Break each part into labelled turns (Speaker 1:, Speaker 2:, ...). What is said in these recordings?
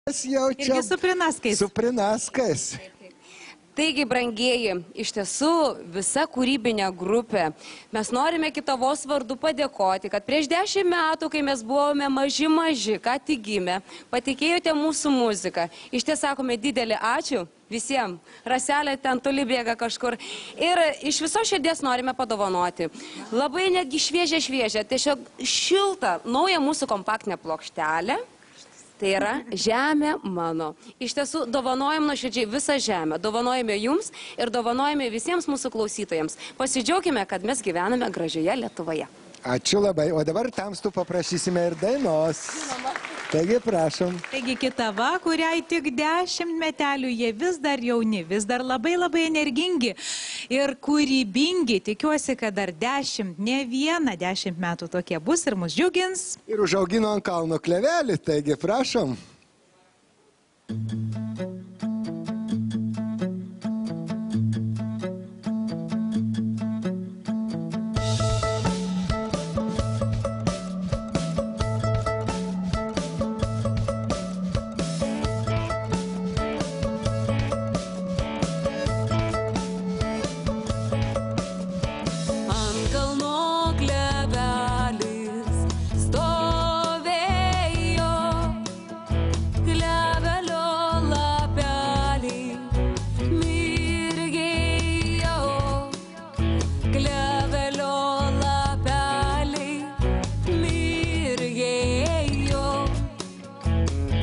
Speaker 1: Jau čia
Speaker 2: Irgi su prinaskais.
Speaker 1: Su prinaskais.
Speaker 3: Taigi, brangieji, iš tiesų visa kūrybinė grupė, mes norime Kitavos vardu padėkoti, kad prieš 10 metų, kai mes buvome maži, ką tik gimę, patikėjote mūsų muziką. Iš ties sakome didelį ačiū visiems. Raselė ten toli bėga kažkur. Ir iš viso širdies norime padovanoti. Labai netgi šviežia, tiesiog šiltą, naują mūsų kompaktinę plokštelę. Tai yra Žemė mano. Iš tiesų, dovanojam nuoširdžiai visą žemę. Dovanojame jums ir dovanojame visiems mūsų klausytojams. Pasidžiaugime, kad mes gyvename gražioje Lietuvoje.
Speaker 1: Ačiū labai. O dabar tamstų paprašysime ir dainos. Taigi, prašom.
Speaker 2: Taigi Kitava, kuriai tik 10 metelių, jie vis dar jauni, vis dar labai energingi ir kūrybingi. Tikiuosi, kad dar 10, ne vieną 10 metų tokie bus ir mus džiugins.
Speaker 1: Ir užaugino ant kalno klevelį, taigi prašom.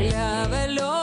Speaker 3: Klevelio